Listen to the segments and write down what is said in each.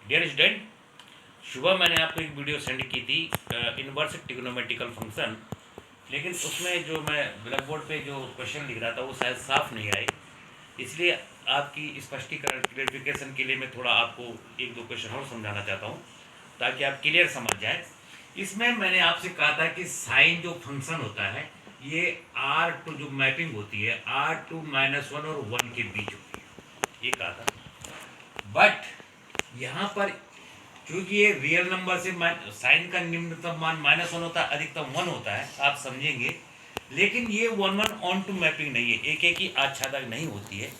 Dear student, सुबह मैंने आपको एक वीडियो सेंड की थी इनवर्स ट्रिग्नोमेट्रिकल फंक्शन, लेकिन उसमें जो मैं ब्लैक बोर्ड पे जो क्वेश्चन लिख रहा था वो शायद साफ नहीं आए, इसलिए आपकी स्पष्टीकरण क्लियरिफिकेशन के लिए मैं थोड़ा आपको एक दो क्वेश्चन और समझाना चाहता हूँ ताकि आप क्लियर समझ जाए। इसमें मैंने आपसे कहा था कि साइन जो फंक्शन होता है ये आर टू जो मैपिंग होती है आर टू -1 और 1 के बीच होती है, ये कहा था। बट यहाँ पर क्योंकि ये रियल नंबर से साइन का निम्नतम मान -1 होता है, अधिकतम 1 होता है, आप समझेंगे। लेकिन ये 1-1 ऑन टू मैपिंग नहीं है, एक एक ही आच्छादक नहीं होती है।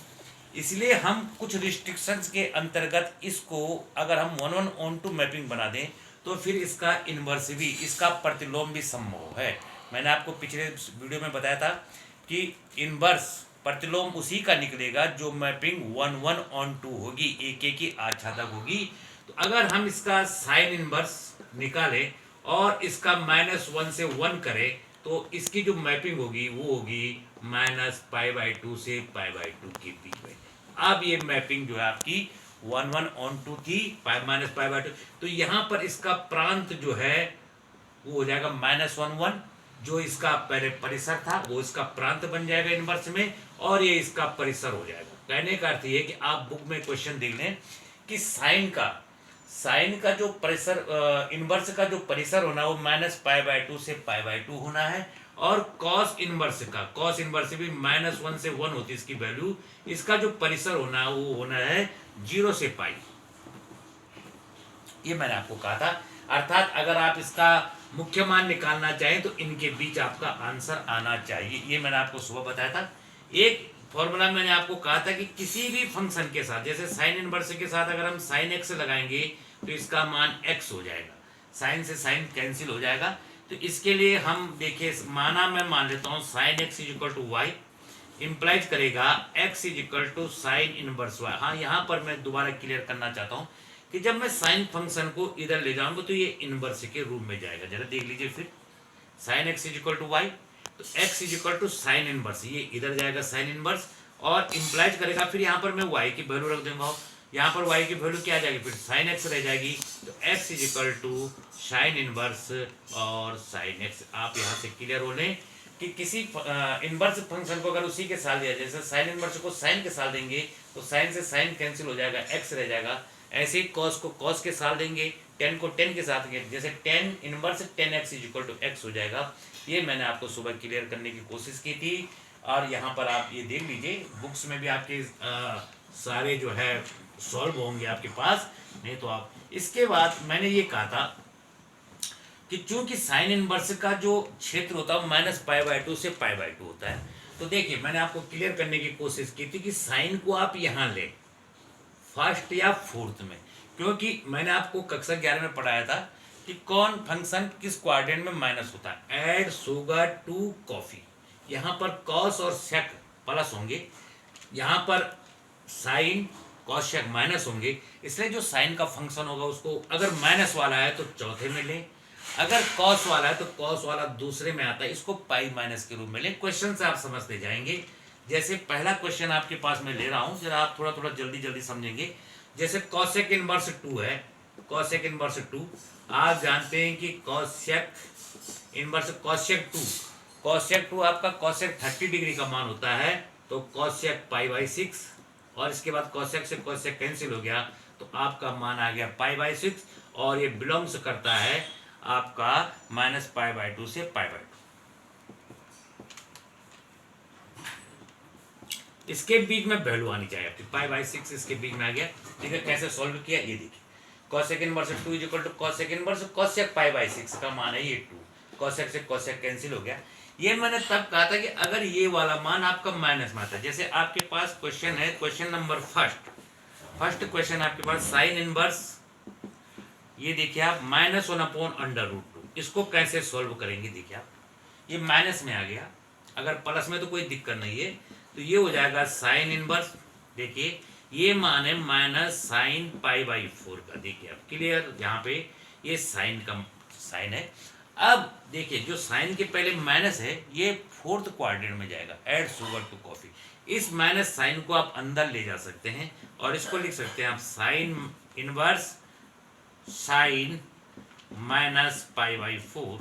इसलिए हम कुछ रिस्ट्रिक्शंस के अंतर्गत इसको अगर हम 1-1 ऑन टू मैपिंग बना दें तो फिर इसका इन्वर्स भी, इसका प्रतिलोम भी संभव है। मैंने आपको पिछले वीडियो में बताया था कि इन्वर्स प्रतिलोम उसी का निकलेगा जो मैपिंग 1-1 ऑन टू होगी, एक एक ही आच्छादक होगी। तो अगर हम इसका साइन इन्वर्स निकालें और इसका -1 से 1 करें तो इसकी जो मैपिंग होगी वो होगी -π/2 से π/2 के बीच में। अब ये मैपिंग जो है आपकी 1-1 ऑन टू थी, -π/2, तो यहाँ पर इसका प्रांत जो है वो हो जाएगा -1-1, जो इसका पहले परिसर था वो इसका प्रांत बन जाएगा इनवर्स में, और ये इसका परिसर हो जाएगा। कहने का अर्थ ये कि आप बुक में क्वेश्चन देख लें कि साइन का जो परिसर, इनवर्स का जो परिसर होना वो -π/2 से π/2 होना है, और कॉस इनवर्स भी -1 से 1 होती है इसकी वैल्यू। इसका जो परिसर होना है वो होना है 0 से π। ये मैंने आपको कहा था। अर्थात अगर आप इसका मुख्य मान निकालना चाहें तो इनके बीच आपका आंसर आना चाहिए, ये मैंने आपको सुबह बताया था। एक फॉर्मूला मैंने आपको कहा था कि किसी भी फंक्शन के साथ, जैसे साइन इनवर्स के साथ अगर हम साइन एक्स लगाएंगे तो इसका मान एक्स हो जाएगा, साइन से साइन कैंसिल हो जाएगा। तो इसके लिए हम देखिए, मैं मान लेता हूँ sine X is equal to Y, implies करेगा X is equal to sine inverse Y. हाँ, यहाँ पर मैं दोबारा क्लियर करना चाहता हूँ कि जब मैं साइन फंक्शन को इधर ले जाऊंगा तो ये इनवर्स के रूप में जाएगा। जरा देख लीजिए, फिर sine X is equal to Y, तो x is equal to sine inverse, ये इधर जाएगा साइन इनवर्स, और इम्प्लाइज करेगा फिर यहाँ पर मैं वाई की वैल्यू रख दूंगा। यहाँ पर वाई की वैल्यू क्या आ जाएगी, फिर साइन एक्स रह जाएगी, तो x is equal to sine inverse और साइन एक्स। आप यहाँ से क्लियर हो लें कि किसी इनवर्स फंक्शन को अगर उसी के साथ दिया, जैसे साइन इनवर्स को साइन के साथ देंगे तो साइन से साइन कैंसिल हो जाएगा, एक्स रह जाएगा। ऐसे ही कॉस को कॉस के साथ देंगे, टेन को टेन के साथ देंगे, जैसे tan inverse 10x is equal to x हो जाएगा। ये मैंने आपको सुबह क्लियर करने की कोशिश की थी, और यहाँ पर आप ये देख लीजिए, बुक्स में भी आपके सारे जो है सॉल्व होंगे आपके पास, नहीं तो आप। इसके बाद मैंने ये कहा था कि चूंकि साइन इनवर्स का जो क्षेत्र होता है -π/2 से π/2 होता है, तो देखिए मैंने आपको क्लियर करने की कोशिश की थी कि साइन को आप यहाँ लें फर्स्ट या फोर्थ में, क्योंकि मैंने आपको कक्षा 11 में पढ़ाया था कि कौन फंक्शन किस क्वाड्रेंट में माइनस होता है। ऐड शुगर टू कॉफी, यहाँ पर कॉस और सेक प्लस होंगे, यहाँ पर साइन कॉस सेक माइनस होंगे। इसलिए जो साइन का फंक्शन होगा उसको अगर माइनस वाला है तो चौथे में लें, अगर कॉस वाला है तो कॉस वाला दूसरे में आता है, इसको पाई माइनस के रूप में लें। क्वेश्चन से आप समझते जाएंगे। जैसे पहला क्वेश्चन आपके पास मैं ले रहा हूं, जरा आप थोड़ा थोड़ा जल्दी जल्दी समझेंगे। जैसे कॉसेक इनवर्स 2 है, कॉसेक इनवर्स 2 आप जानते हैं कि कॉसेक इनवर्स कॉसेक 2 आपका कॉसेक 30 डिग्री का मान होता है, तो कॉसेक π/6, और इसके बाद कॉसेक से कॉसेक कैंसिल हो गया तो आपका मान आ गया π/6, और ये बिलोंग्स करता है आपका -π/2 से π/2। इसके बीच में वैल्यू आनी चाहिए आपकी, π/6 इसके बीच में आ गया। ठीक है, कैसे सॉल्व किया ये देखिए, cosec inverse 2 is equal to cosec inverse cosec π/6 का मान है ये 2, कॉसेक से कॉसेक कैंसिल हो गया। ये मैंने तब कहा था कि अगर ये वाला मान आपका माइनस में आता है, जैसे आपके पास क्वेश्चन है, क्वेश्चन नंबर फर्स्ट क्वेश्चन आपके पास साइन इनवर्स, ये देखिए आप -1/√2, इसको कैसे सॉल्व करेंगे। देखिए आप, ये माइनस में आ गया, अगर प्लस में तो कोई दिक्कत नहीं है, तो ये हो जाएगा साइन इनवर्स। देखिए ये मान है -sin π/4 का, देखिए आप क्लियर, यहाँ पे ये साइन का साइन है। अब देखिए जो साइन के पहले माइनस है ये फोर्थ क्वाड्रेंट में जाएगा, ऐड शुगर टू कॉफी। इस माइनस साइन को आप अंदर ले जा सकते हैं और इसको लिख सकते हैं आप sine inverse sine minus pi by 4।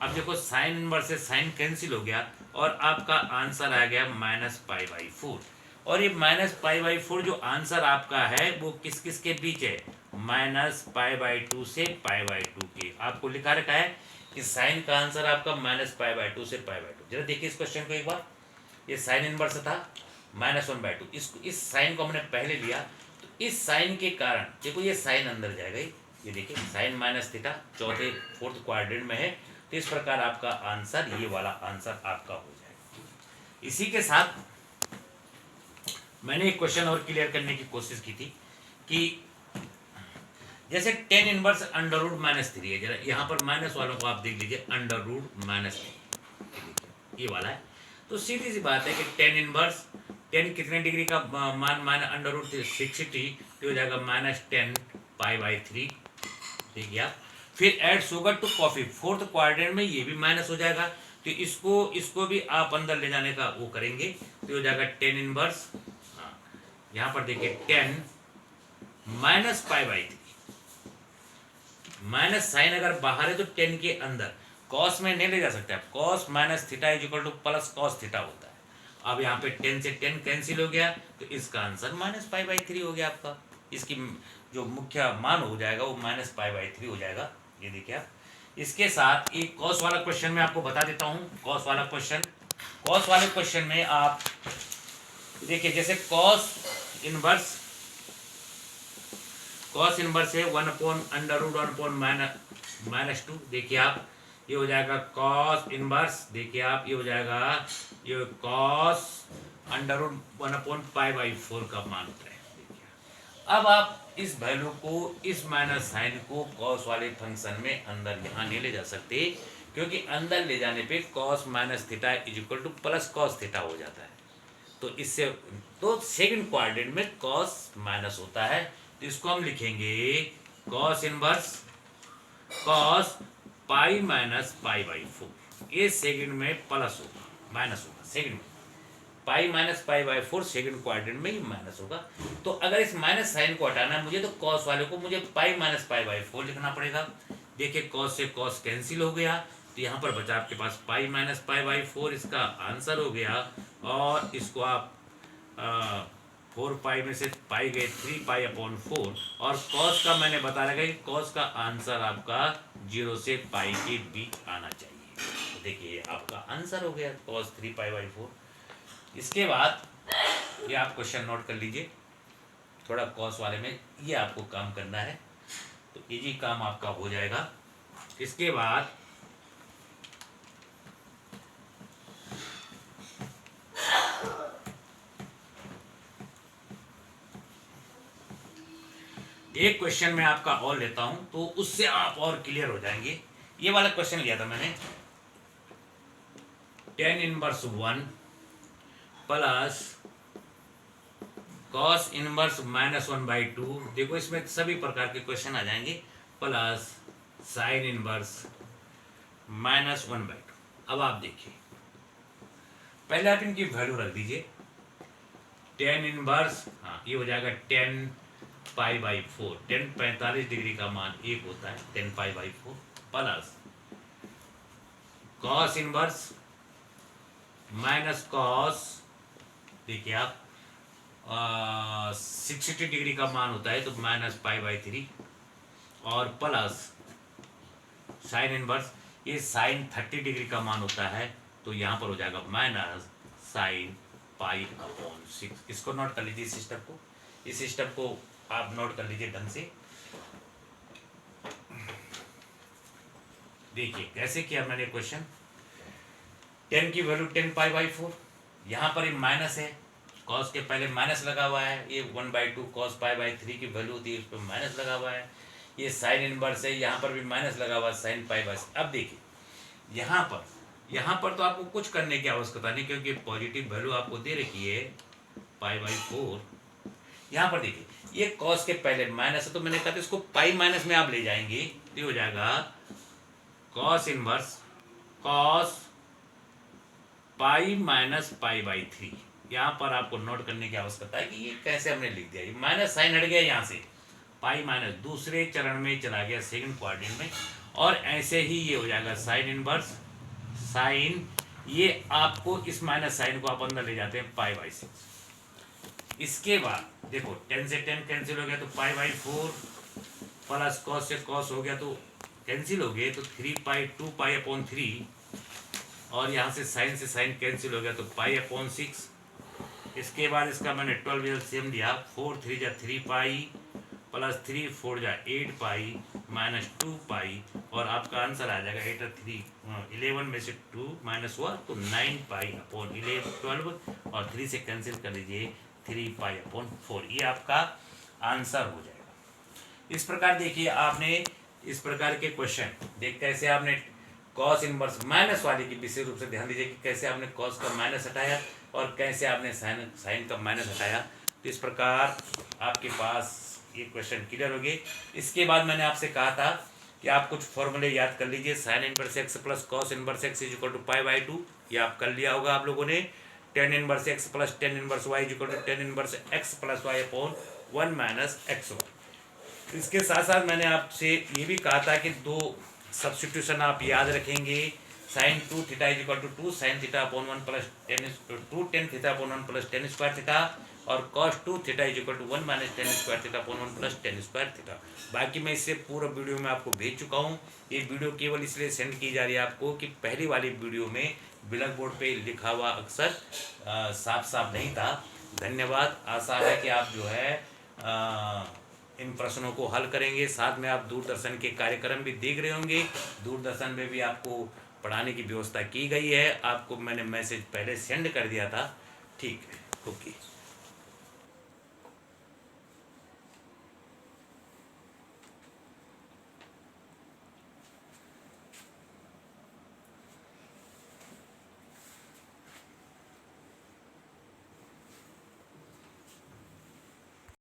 अब देखो साइन इनवर्स से साइन कैंसिल हो गया और आपका आंसर आ गया माइनस पाई बाई 4। और ये माइनस पाई बाई 4 जो आंसर आपका है वो किस किस के बीच है, माइनस पाई बाई 2 से पाई बाई 2 के। आपको लिखा रखा है कि साइन का आंसर आपका माइनस पाई बाई 2 से पाई बाई 2। जरा देखिए इस क्वेश्चन को एक बार, ये साइन इनवर्स था -1/2, इसको इस साइन को हमने पहले लिया, तो इस साइन के कारण देखो ये साइन अंदर जाएगा, ये देखिए साइन माइनस थीटा चौथे फोर्थ क्वाड्रेंट में है, तो इस प्रकार आपका आंसर, ये वाला आंसर आपका हो जाएगा। इसी के साथ मैंने एक क्वेश्चन और क्लियर करने की कोशिश की थी कि जैसे टेन इनवर्स अंडर रूट -3 है, जरा यहाँ पर माइनस वालों को आप देख लीजिए, अंडर रूट -3 ये वाला है, तो सीधी सी बात है कि टेन इनवर्स, टेन कितने डिग्री का मान माइनस अंडर रूट 60 तो हो जाएगा -10 पाई बाई 3। ठीक है, फिर add sugar to coffee, fourth quadrant में ये भी माइनस हो जाएगा, तो इसको भी आप अंदर ले जाने का वो करेंगे, तो हो जाएगा टेन इनवर्स, यहाँ पर देखिए 10 minus pi by 3, minus sine अगर बाहर है तो 10 के अंदर, कॉस में नहीं ले जा सकते आप, cos minus theta is equal two plus cos theta होता है। अब यहाँ पे 10 से 10 कैंसिल हो गया, तो इसका आंसर माइनस पाई बाई 3 हो गया आपका। इसकी जो मुख्य मान हो जाएगा वो माइनस पाई बाई 3 हो जाएगा, ये देखिए आप। इसके साथ एक कॉस वाला क्वेश्चन में आपको बता देता हूँ, कॉस वाला क्वेश्चन, कॉस वाले क्वेश्चन में आप देखिए जैसे कॉस इनवर्स है 1/√1/-2, देखिए आप ये हो जाएगा कॉस इनवर्स, देखिए आप ये हो जाएगा ये कॉस √1/π/4 का मान होता है। देखिए अब आप इस वैल्यू को, इस माइनस साइन को कॉस वाले फंक्शन में अंदर यहाँ नहीं ले जा सकते, क्योंकि अंदर ले जाने पे cos minus theta is equal two plus cos theta हो जाता है, तो इससे तो सेकंड क्वाड्रेंट में कॉस माइनस होता है, तो इसको हम लिखेंगे cos inverse cos pi minus pi by 4, ये सेकंड में प्लस होगा, माइनस होगा सेकंड में, pi minus pi by 4 second quadrant में ही माइनस होगा। तो अगर इस माइनस साइन को हटाना है मुझे, तो कॉस वाले को मुझे पाई माइनस पाई बाई 4 लिखना पड़ेगा। देखिए कॉस से कॉस कैंसिल हो गया, तो यहाँ पर बचा आपके पास पाई माइनस पाई बाई 4, इसका आंसर हो गया, और इसको आप 4 पाई में से पाई गए 3 पाई अपॉन 4, और कॉस का मैंने बता रखा कि कॉस का आंसर आपका 0 से पाई के बीच आना चाहिए, तो देखिए आपका आंसर हो गया कॉस 3 पाई बाई 4। इसके बाद ये आप क्वेश्चन नोट कर लीजिए, थोड़ा कॉस वाले में ये आपको काम करना है, तो इजी काम आपका हो जाएगा। इसके बाद एक क्वेश्चन मैं आपका और लेता हूं, तो उससे आप और क्लियर हो जाएंगे। ये वाला क्वेश्चन लिया था मैंने, tan inverse 1 plus cos inverse -1/2, देखो इसमें सभी प्रकार के क्वेश्चन आ जाएंगे, प्लस साइन इनवर्स -1/2। अब आप देखिए, पहले आप इनकी वैल्यू रख दीजिए, tan इनवर्स, हाँ ये हो जाएगा 10 पाई बाई 4, 10 45 डिग्री का मान 1 होता है, 10 pi by 4 plus cos inverse minus cos, देखिए आप 60 डिग्री का मान होता है, तो माइनस पाई बाई 3, और प्लस साइन इनवर्स, ये साइन 30 डिग्री का मान होता है, तो यहाँ पर हो जाएगा माइनस साइन पाई अपॉन 6। इसको नोट कर लीजिए, सिस्टम को, इस सिस्टम को आप नोट कर लीजिए ढंग से। देखिए कैसे किया मैंने क्वेश्चन, 10 की वैल्यू 10 पाई बाई 4, यहाँ पर ये माइनस है, कॉस के पहले माइनस लगा हुआ है, ये 1/2 कॉस पाई बाई 3 की वैल्यू थी, उस पर माइनस लगा हुआ है, ये साइन इनवर्स है, यहाँ पर भी माइनस लगा हुआ है साइन पाई बाई। अब देखिए यहाँ पर तो आपको कुछ करने की आवश्यकता नहीं, क्योंकि पॉजिटिव वैल्यू आपको दे रखी है पाई बाई 4। यहाँ पर देखिए ये कॉस के पहले माइनस है, तो मैंने कहा था इसको पाई माइनस में आप ले जाएंगे, तो हो जाएगा cos inverse cos pi minus pi by 3। यहाँ पर आपको नोट करने की आवश्यकता है कि ये कैसे हमने लिख दिया, ये माइनस साइन हट गया यहाँ से, पाई माइनस, दूसरे चरण में चला गया सेकंड क्वाड्रेंट में, और ऐसे ही ये हो जाएगा साइन इनवर्स साइन, ये आपको इस माइनस साइन को आप अंदर ले जाते हैं पाई बाई 6। इसके बाद देखो 10 से 10 कैंसिल हो गया तो पाई बाई 4 प्लस कॉस से कॉस हो गया तो कैंसिल हो गए तो 3 पाई 2 पाई अपॉन 3, और यहाँ से साइन कैंसिल हो गया तो पाई अपॉन 6। इसके बाद इसका मैंने 12 एलसीएम दिया, 4 3 जा 3 पाई प्लस 3 4 जा 8 पाई माइनस 2 पाई, और आपका आंसर आ जाएगा 8 और 3 11 में से 2 माइनस हुआ तो 9 पाई अपॉन 12, और 3 से कैंसिल कर लीजिए 3 पाई अपॉन 4, ये आपका आंसर हो जाएगा। इस प्रकार देखिए आपने इस प्रकार के क्वेश्चन देख कैसे आपने कॉस इनवर्स माइनस वाले की विशेष रूप से ध्यान दीजिए कि कैसे आपने कॉस का माइनस हटाया और कैसे आपने साइन का माइनस हटाया। तो इस प्रकार आपके पास ये क्वेश्चन क्लियर हो गए। इसके बाद मैंने आपसे कहा था कि आप कुछ फॉर्मूले याद कर लीजिए, sine inverse x plus cos inverse x is equal to pi by 2, ये आप कर लिया होगा आप लोगों ने। Tan inverse x plus tan inverse y is equal to tan inverse x plus y upon 1 minus x y. इसके साथ साथ मैंने आपसे ये भी कहा था कि दो सब्स्टिट्यूशन आप याद रखेंगे, sine 2 theta is equal to 2 sine theta upon 1 plus 2 tan theta upon 1 plus tan square theta, और cos 2 theta is equal to 1 minus tan square theta upon 1 plus tan square theta. बाकी मैं इससे पूरा video में आपको भेज चुका हूँ। ये वीडियो केवल इसलिए सेंड की जा रही है आपको कि पहली वाली वीडियो में ब्लैक बोर्ड पे लिखा हुआ अक्सर साफ साफ नहीं था। धन्यवाद। आशा है कि आप जो है इन प्रश्नों को हल करेंगे। साथ में आप दूरदर्शन के कार्यक्रम भी देख रहे होंगे, दूरदर्शन में भी आपको पढ़ाने की व्यवस्था की गई है। आपको मैंने मैसेज पहले सेंड कर दिया था। ठीक है, ओके।